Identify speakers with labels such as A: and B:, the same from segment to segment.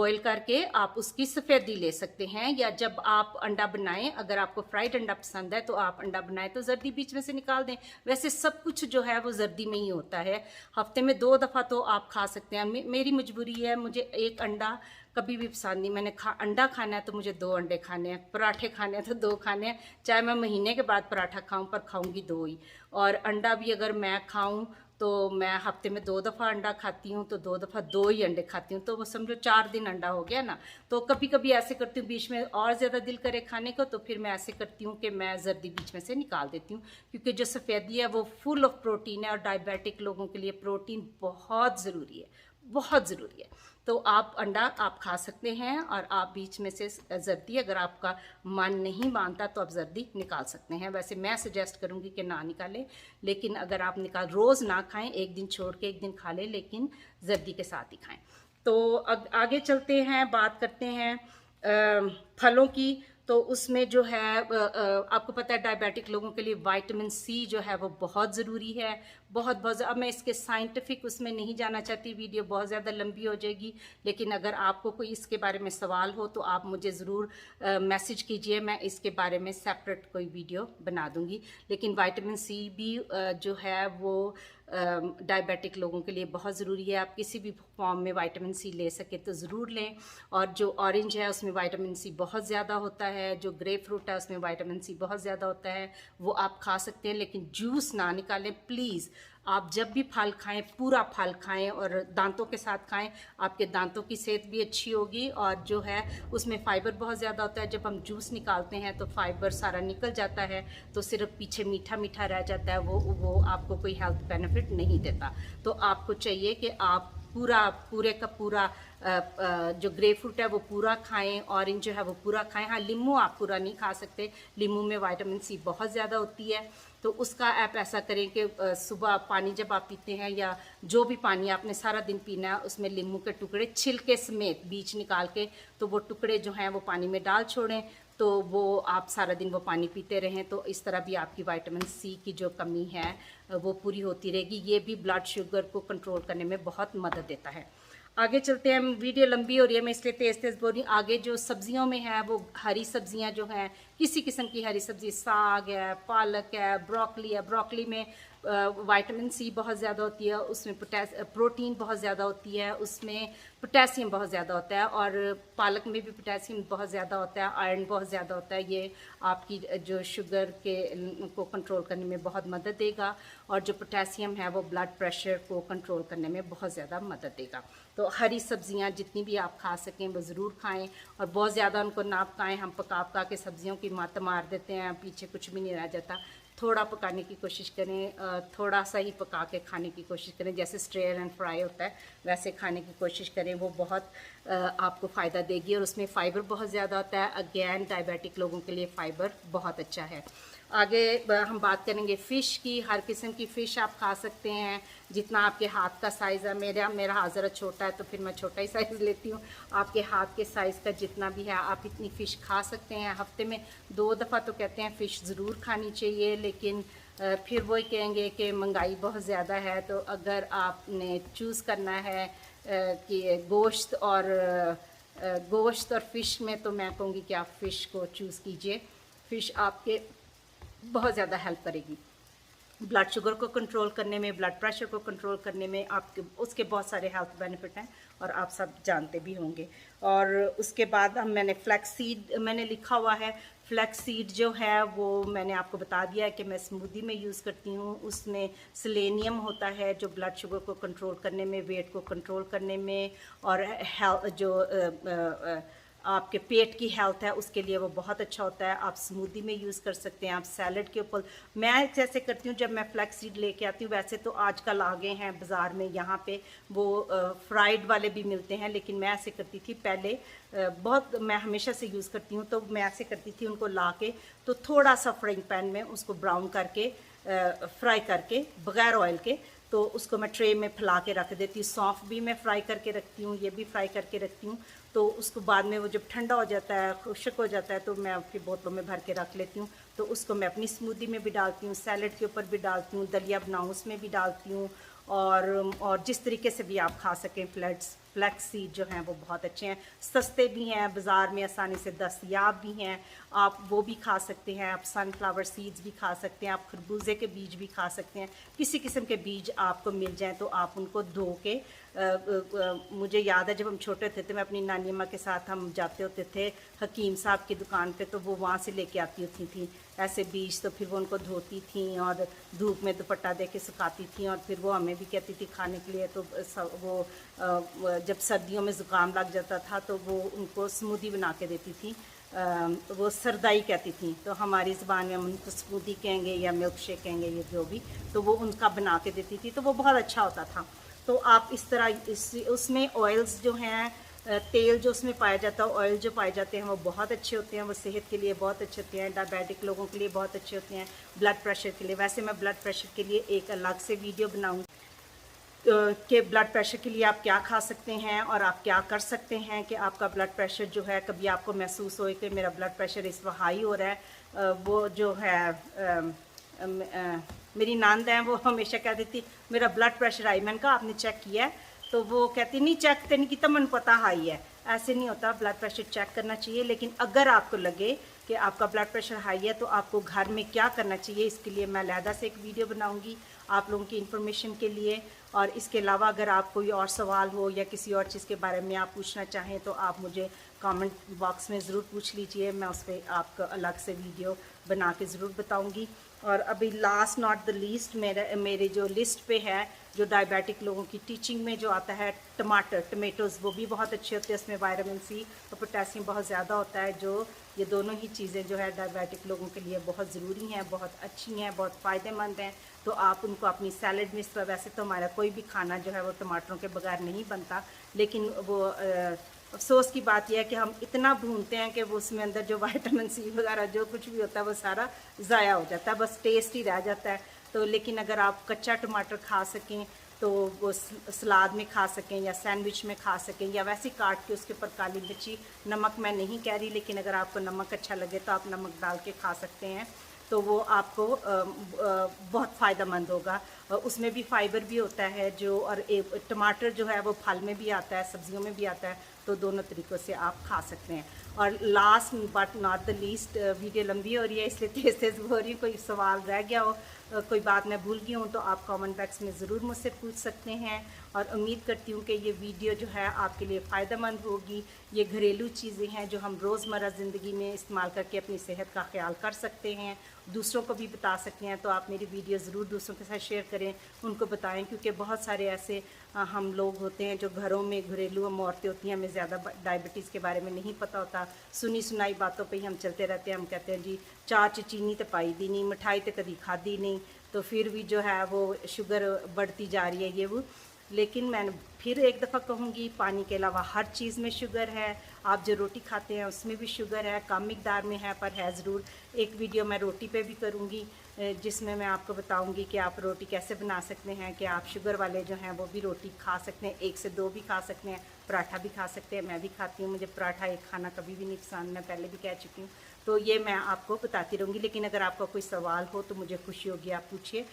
A: Boil करके आप उसकी सफ़ेदी ले सकते हैं, या जब आप अंडा बनाएं, अगर आपको फ्राइड अंडा पसंद है तो आप अंडा बनाएं तो जर्दी बीच में से निकाल दें। वैसे सब कुछ जो है वो जर्दी में ही होता है। हफ्ते में 2 दफ़ा तो आप खा सकते हैं। मेरी मजबूरी है, मुझे एक अंडा कभी भी पसंद नहीं। मैंने अंडा खाना है तो मुझे 2 अंडे खाने हैं, पराठे खाने हैं तो 2 खाने हैं, चाहे मैं महीने के बाद पराठा खाऊं, पर खाऊंगी 2 ही। और अंडा भी अगर मैं खाऊं तो मैं हफ्ते में 2 दफ़ा अंडा खाती हूँ, तो 2 दफ़ा 2 ही अंडे खाती हूँ, तो वो समझो 4 दिन अंडा हो गया ना। तो कभी कभी ऐसे करती हूँ, बीच में और ज़्यादा दिल करे खाने को तो फिर मैं ऐसे करती हूँ कि मैं जर्दी बीच में से निकाल देती हूँ, क्योंकि जो सफ़ेदी है वो फुल ऑफ प्रोटीन है, और डायबिटिक लोगों के लिए प्रोटीन बहुत ज़रूरी है, बहुत ज़रूरी है। तो आप अंडा आप खा सकते हैं, और आप बीच में से जर्दी, अगर आपका मन नहीं मानता तो आप जर्दी निकाल सकते हैं। वैसे मैं सजेस्ट करूंगी कि ना निकालें, लेकिन अगर आप रोज़ ना खाएं, एक दिन छोड़ के एक दिन खा लें, लेकिन जर्दी के साथ ही खाएं। तो आगे चलते हैं, बात करते हैं फलों की। तो उसमें जो है आपको पता है डायबिटिक लोगों के लिए विटामिन सी जो है वो बहुत ज़रूरी है, बहुत बहुत। अब मैं इसके साइंटिफिक उसमें नहीं जाना चाहती, वीडियो बहुत ज़्यादा लंबी हो जाएगी, लेकिन अगर आपको कोई इसके बारे में सवाल हो तो आप मुझे ज़रूर मैसेज कीजिए, मैं इसके बारे में सेपरेट कोई वीडियो बना दूँगी। लेकिन विटामिन सी भी जो है वो डायबिटिक लोगों के लिए बहुत ज़रूरी है। आप किसी भी फॉर्म में विटामिन सी ले सके तो ज़रूर लें। और जो ऑरेंज है उसमें विटामिन सी बहुत ज़्यादा होता है, जो ग्रेप फ्रूट है उसमें विटामिन सी बहुत ज़्यादा होता है, वो आप खा सकते हैं, लेकिन जूस ना निकालें प्लीज़। आप जब भी फल खाएं पूरा फल खाएं और दांतों के साथ खाएं, आपके दांतों की सेहत भी अच्छी होगी। और जो है उसमें फाइबर बहुत ज़्यादा होता है, जब हम जूस निकालते हैं तो फाइबर सारा निकल जाता है, तो सिर्फ पीछे मीठा मीठा रह जाता है, वो आपको कोई हेल्थ बेनिफिट नहीं देता। तो आपको चाहिए कि आप पूरे का पूरा जो ग्रेप फ्रूट है वो पूरा खाएं, ऑरेंज जो है वो पूरा खाएं। हाँ, लीमू आप पूरा नहीं खा सकते, लीमू में विटामिन सी बहुत ज़्यादा होती है। तो उसका आप ऐसा करें कि सुबह पानी जब आप पीते हैं, या जो भी पानी आपने सारा दिन पीना है, उसमें लीमू के टुकड़े छिलके समेत बीज निकाल के, तो वो टुकड़े जो हैं वो पानी में डाल छोड़ें, तो वो आप सारा दिन वो पानी पीते रहें। तो इस तरह भी आपकी विटामिन सी की जो कमी है वो पूरी होती रहेगी। ये भी ब्लड शुगर को कंट्रोल करने में बहुत मदद देता है। आगे चलते हैं, वीडियो लंबी हो रही है, मैं इसलिए तेज़ तेज़ बोल रही हूँ। आगे जो सब्जियों में है वो हरी सब्जियां जो हैं, किसी किस्म की हरी सब्जी, साग है, पालक है, ब्रोकली है। ब्रोकली में विटामिन सी बहुत ज़्यादा होती है, उसमें प्रोटीन बहुत ज़्यादा होती है, उसमें पोटेशियम बहुत ज़्यादा होता है, और पालक में भी पोटेशियम बहुत ज़्यादा होता है, आयरन बहुत ज़्यादा होता है। ये आपकी जो शुगर के को कंट्रोल करने में बहुत मदद देगा, और जो पोटेशियम है वो ब्लड प्रेशर को कंट्रोल करने में बहुत ज़्यादा मदद देगा। तो हरी सब्जियां जितनी भी आप खा सकें वो ज़रूर खाएं, और बहुत ज़्यादा उनको ना पकाएं। हम पका के सब्जियों की मत मार देते हैं, पीछे कुछ भी नहीं रह जाता। थोड़ा पकाने की कोशिश करें, थोड़ा सा ही पका के खाने की कोशिश करें, जैसे स्ट्रेयर एंड फ्राई होता है वैसे खाने की कोशिश करें, वो बहुत आपको फ़ायदा देगी। और उसमें फ़ाइबर बहुत ज़्यादा होता है, अगेन डायबिटिक लोगों के लिए फ़ाइबर बहुत अच्छा है। आगे हम बात करेंगे फ़िश की। हर किस्म की फ़िश आप खा सकते हैं, जितना आपके हाथ का साइज़ है। मेरा हाथ ज़रा छोटा है तो फिर मैं छोटा ही साइज़ लेती हूँ। आपके हाथ के साइज़ का जितना भी है आप इतनी फ़िश खा सकते हैं। हफ्ते में 2 दफ़ा तो कहते हैं फ़िश ज़रूर खानी चाहिए, लेकिन फिर वही कहेंगे कि महंगाई बहुत ज़्यादा है। तो अगर आपने चूज़ करना है कि गोश्त और फ़िश में, तो मैं कहूँगी कि आप फ़िश को चूज़ कीजिए। फ़िश आपके बहुत ज़्यादा हेल्प करेगी ब्लड शुगर को कंट्रोल करने में, ब्लड प्रेशर को कंट्रोल करने में। आपके उसके बहुत सारे हेल्थ बेनिफिट हैं, और आप सब जानते भी होंगे। और उसके बाद मैंने फ्लैक्स सीड मैंने लिखा हुआ है। फ्लैक्स सीड जो है वो मैंने आपको बता दिया है कि मैं स्मूदी में यूज़ करती हूँ। उसमें सेलेनियम होता है जो ब्लड शुगर को कंट्रोल करने में, वेट को कंट्रोल करने में, और आपके पेट की हेल्थ है उसके लिए वो बहुत अच्छा होता है। आप स्मूदी में यूज़ कर सकते हैं, आप सैलड के ऊपर। मैं जैसे करती हूँ, जब मैं फ्लैक्स सीड लेके आती हूँ, वैसे तो आजकल आ गए हैं बाज़ार में यहाँ पे वो फ्राइड वाले भी मिलते हैं, लेकिन मैं ऐसे करती थी पहले, मैं हमेशा से यूज़ करती हूँ। तो मैं ऐसे करती थी, उनको ला के तो थोड़ा सा फ्राइंग पैन में उसको ब्राउन करके फ्राई करके बग़ैर ऑयल के, तो उसको मैं ट्रे में फैला के रख देती हूँ। सौंफ भी मैं फ्राई करके रखती हूँ, ये भी फ्राई करके रखती हूँ। तो उसको बाद में वो जब ठंडा हो जाता है, खुश्क हो जाता है, तो मैं अपनी बोतलों में भर के रख लेती हूँ। तो उसको मैं अपनी स्मूदी में भी डालती हूँ, सैलड के ऊपर भी डालती हूँ, दलिया बनाऊँ उसमें भी डालती हूँ, और जिस तरीके से भी आप खा सकें फ्लैक्स सीड जो हैं वो बहुत अच्छे हैं, सस्ते भी हैं, बाज़ार में आसानी से दस्तयाब भी हैं, आप वो भी खा सकते हैं। आप सनफ्लावर सीड्स भी खा सकते हैं, आप खरबूजे के बीज भी खा सकते हैं। किसी किस्म के बीज आपको मिल जाएं तो आप उनको धो के मुझे याद है जब हम छोटे थे तो मैं अपनी नानी अम्मा के साथ हम जाते होते थे हकीम साहब की दुकान पे, तो वो वहाँ से लेके आती होती थी ऐसे बीज, तो फिर वो उनको धोती थी और धूप में दुपट्टा दे के सुखाती थी और फिर वो हमें भी कहती थी खाने के लिए। तो वो जब सर्दियों में ज़ुकाम लग जाता था तो वो उनको स्मूदी बना के देती थी, वो सरदाई कहती थी, तो हमारी ज़बान में हम उनको स्मूदी कहेंगे या मिल्क शेक कहेंगे, ये जो भी, तो वो उनका बना के देती थी, तो वो बहुत अच्छा होता था। तो आप इस तरह उसमें ऑयल्स जो हैं, तेल जो उसमें पाया जाता है, ऑयल जो पाए जाते हैं वो बहुत अच्छे होते हैं, वो सेहत के लिए बहुत अच्छे होते हैं, डायबिटिक लोगों के लिए बहुत अच्छे होते हैं, ब्लड प्रेशर के लिए। वैसे मैं ब्लड प्रेशर के लिए एक अलग से वीडियो बनाऊँ कि ब्लड प्रेशर के लिए आप क्या खा सकते हैं और आप क्या कर सकते हैं कि आपका ब्लड प्रेशर जो है, कभी आपको महसूस हो कि मेरा ब्लड प्रेशर इस वक्त हाई हो रहा है। वो जो है मेरी नांद है, वो हमेशा कह देती मेरा ब्लड हाई। मैंने कहा आपने चेक किया है? तो वो कहती नहीं चेक तो नहीं किया, मन पता हाई है। ऐसे नहीं होता, ब्लड प्रेशर चेक करना चाहिए। लेकिन अगर आपको लगे कि आपका ब्लड प्रेशर हाई है तो आपको घर में क्या करना चाहिए, इसके लिए मैं अलहदा से एक वीडियो बनाऊंगी आप लोगों की इन्फॉर्मेशन के लिए। और इसके अलावा अगर आप कोई और सवाल हो या किसी और चीज़ के बारे में आप पूछना चाहें तो आप मुझे कमेंट बॉक्स में ज़रूर पूछ लीजिए, मैं उस पर आपको अलग से वीडियो बना के ज़रूर बताऊंगी। और अभी लास्ट नॉट द लीस्ट मेरे जो लिस्ट पे है, जो डायबिटिक लोगों की टीचिंग में जो आता है, टमेटोज़ वो भी बहुत अच्छे होते हैं, उसमें विटामिन सी और पोटेशियम बहुत ज़्यादा होता है, जो ये दोनों ही चीज़ें जो है डायबिटिक लोगों के लिए बहुत ज़रूरी हैं, बहुत अच्छी हैं, बहुत फ़ायदेमंद हैं। तो आप उनको अपनी सैलड में, वैसे तो हमारा कोई भी खाना जो है वो टमाटरों के बगैर नहीं बनता, लेकिन वो अफसोस की बात यह है कि हम इतना भूनते हैं कि वो उसमें अंदर जो विटामिन सी वगैरह जो कुछ भी होता है वो सारा ज़ाया हो जाता है, बस टेस्ट ही रह जाता है। तो लेकिन अगर आप कच्चा टमाटर खा सकें तो वो सलाद में खा सकें या सैंडविच में खा सकें या वैसे काट के उसके ऊपर काली मिर्ची, नमक मैं नहीं कह रही, लेकिन अगर आपको नमक अच्छा लगे तो आप नमक डाल के खा सकते हैं, तो वो आपको बहुत फ़ायदेमंद होगा। उसमें भी फाइबर भी होता है जो, और टमाटर जो है वो फल में भी आता है, सब्जियों में भी आता है, तो दोनों तरीक़ों से आप खा सकते हैं। और last but not the least, video लंबी हो रही है इसलिए तेज़ तेज़ हो रही हूँ, कोई सवाल रह गया हो, कोई बात मैं भूल गई हूँ तो आप कमेंट बॉक्स में ज़रूर मुझसे पूछ सकते हैं। और उम्मीद करती हूँ कि ये वीडियो जो है आपके लिए फ़ायदेमंद होगी। ये घरेलू चीज़ें हैं जो हम रोज़मर्रा ज़िंदगी में इस्तेमाल करके अपनी सेहत का ख्याल कर सकते हैं, दूसरों को भी बता सकते हैं। तो आप मेरी वीडियो ज़रूर दूसरों के साथ शेयर करें, उनको बताएं, क्योंकि बहुत सारे ऐसे हम लोग होते हैं जो घरों में घरेलू हम औरतें होती हैं, हमें ज़्यादा डायबिटीज़ के बारे में नहीं पता होता, सुनी सुनाई बातों पे ही हम चलते रहते हैं। हम कहते हैं जी चाह च चीनी तो पाई दी नहीं, मिठाई तो कभी खाधी नहीं, तो फिर भी जो है वो शुगर बढ़ती जा रही है ये वो। लेकिन मैं फिर एक दफ़ा कहूँगी, पानी के अलावा हर चीज़ में शुगर है। आप जो रोटी खाते हैं उसमें भी शुगर है, कम मिकदार में है पर है ज़रूर। एक वीडियो मैं रोटी पे भी करूँगी जिसमें मैं आपको बताऊँगी कि आप रोटी कैसे बना सकते हैं, कि आप शुगर वाले जो हैं वो भी रोटी खा सकते हैं, 1 से 2 भी खा सकते हैं, पराठा भी खा सकते हैं। मैं भी खाती हूँ, मुझे पराठा एक खाना कभी भी नहीं पसंद, मैं पहले भी कह चुकी हूँ। तो ये मैं आपको बताती रहूँगी। लेकिन अगर आपका कोई सवाल हो तो मुझे खुशी होगी, आप पूछिए।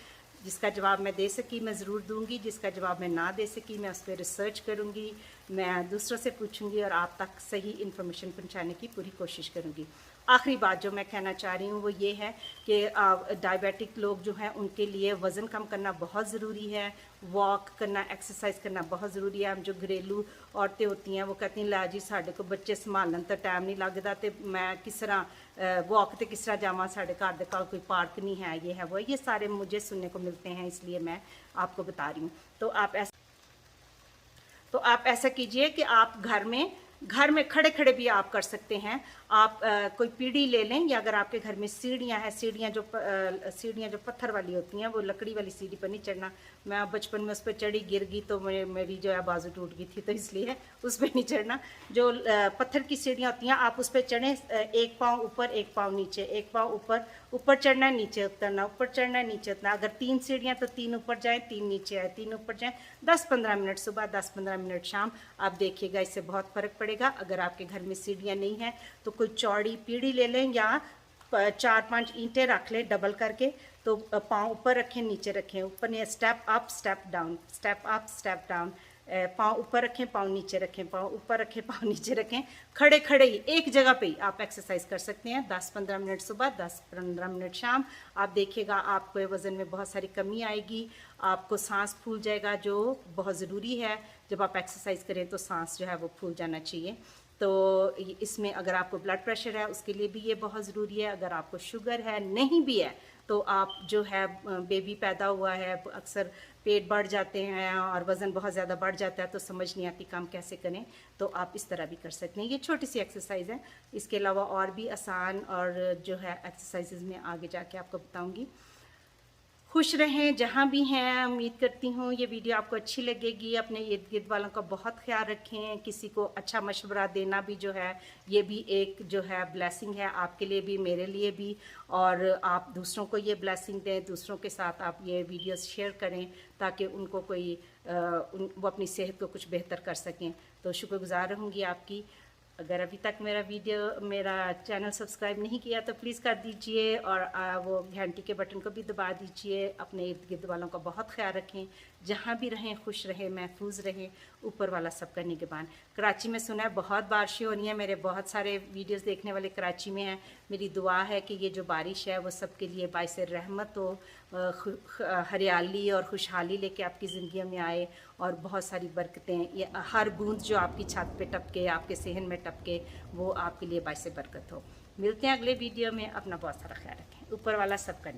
A: जिसका जवाब मैं दे सकी मैं ज़रूर दूंगी, जिसका जवाब मैं ना दे सकी मैं उस पर रिसर्च करूंगी, मैं दूसरों से पूछूंगी और आप तक सही इन्फॉर्मेशन पहुंचाने की पूरी कोशिश करूंगी। आखिरी बात जो मैं कहना चाह रही हूँ वो ये है कि डायबिटिक लोग जो हैं उनके लिए वज़न कम करना बहुत ज़रूरी है, वॉक करना, एक्सरसाइज करना बहुत ज़रूरी है। हम जो घरेलू औरतें होती हैं वो कहती हैं ला जी साढ़े को बच्चे संभालन तो टाइम नहीं लगता, तो मैं किस तरह वॉक तो किस तरह जावां, साढ़े घर के कोल कोई पार्क नहीं है, ये है वो, ये सारे मुझे सुनने को मिलते हैं, इसलिए मैं आपको बता रही हूँ। तो आप ऐसा कीजिए कि आप घर में खड़े खड़े भी आप कर सकते हैं। आप कोई पीढ़ी ले लें, या अगर आपके घर में सीढ़ियाँ हैं, सीढ़ियाँ जो पत्थर वाली होती हैं, वो लकड़ी वाली सीढ़ी पर नहीं चढ़ना। मैं बचपन में उस पर चढ़ी, गिर गई तो मेरी जो है बाजू टूट गई थी, तो इसलिए उस पर नहीं चढ़ना। जो पत्थर की सीढ़ियाँ होती हैं आप उस पर चढ़ें, एक पाँव ऊपर एक पाँव नीचे, एक पाँव ऊपर चढ़ना है, नीचे उतरना, ऊपर चढ़ना है, नीचे उतरना। अगर 3 सीढ़ियाँ तो 3 ऊपर जाएँ, 3 नीचे आए, 3 ऊपर जाएँ। 10-15 मिनट सुबह, 10-15 मिनट शाम, आप देखिएगा इससे बहुत फ़र्क पड़ेगा। अगर आपके घर में सीढ़ियाँ नहीं हैं तो कोई चौड़ी पीढ़ी ले लें या 4-5 ईंटें रख लें डबल करके, तो पाँव ऊपर रखें, नीचे रखें, ऊपर नहीं, step up step down, step up step down, पाँव ऊपर रखें, पाँव नीचे रखें, पाँव ऊपर रखें, पाँव नीचे रखें, खड़े खड़े ही एक जगह पे ही आप एक्सरसाइज कर सकते हैं। 10-15 मिनट सुबह, 10-15 मिनट शाम। आप देखिएगा आपको वज़न में बहुत सारी कमी आएगी, आपको सांस फूल जाएगा, जो बहुत ज़रूरी है। जब आप एक्सरसाइज करें तो सांस जो है वो फूल जाना चाहिए। तो इसमें अगर आपको ब्लड प्रेशर है उसके लिए भी ये बहुत ज़रूरी है। अगर आपको शुगर है, नहीं भी है, तो आप जो है बेबी पैदा हुआ है, अक्सर पेट बढ़ जाते हैं और वज़न बहुत ज़्यादा बढ़ जाता है तो समझ नहीं आती काम कैसे करें, तो आप इस तरह भी कर सकते हैं। ये छोटी सी एक्सरसाइज है। इसके अलावा और भी आसान और जो है एक्सरसाइजेज में आगे जाके आपको बताऊंगी। खुश रहें जहाँ भी हैं। उम्मीद करती हूँ ये वीडियो आपको अच्छी लगेगी। अपने इर्द गिर्द वालों का बहुत ख्याल रखें। किसी को अच्छा मशवरा देना भी जो है ये भी एक जो है ब्लेसिंग है, आपके लिए भी, मेरे लिए भी। और आप दूसरों को ये ब्लेसिंग दें, दूसरों के साथ आप ये वीडियोस शेयर करें ताकि उनको कोई वो अपनी सेहत को कुछ बेहतर कर सकें। तो शुक्रगुजार रहूँगी आपकी। अगर अभी तक मेरा चैनल सब्सक्राइब नहीं किया तो प्लीज़ कर दीजिए और वो घंटी के बटन को भी दबा दीजिए। अपने इर्द गिर्द वालों का बहुत ख्याल रखें। जहाँ भी रहें खुश रहें, महफूज रहें। ऊपर वाला सबका निगहबान। कराची में सुना है बहुत बारिशें हो रही हैं। मेरे बहुत सारे वीडियोस देखने वाले कराची में हैं। मेरी दुआ है कि ये जो बारिश है वो सबके लिए बाइस रहमत हो, हरियाली और खुशहाली लेके आपकी ज़िंदगी में आए और बहुत सारी बरकतें, ये हर बूंद जो आपकी छत पे टपके, आपके सेहन में टपके, वो आपके लिए बाइस बरकत हो। मिलते हैं अगले वीडियो में। अपना बहुत सारा ख्याल रखें। ऊपर वाला सबका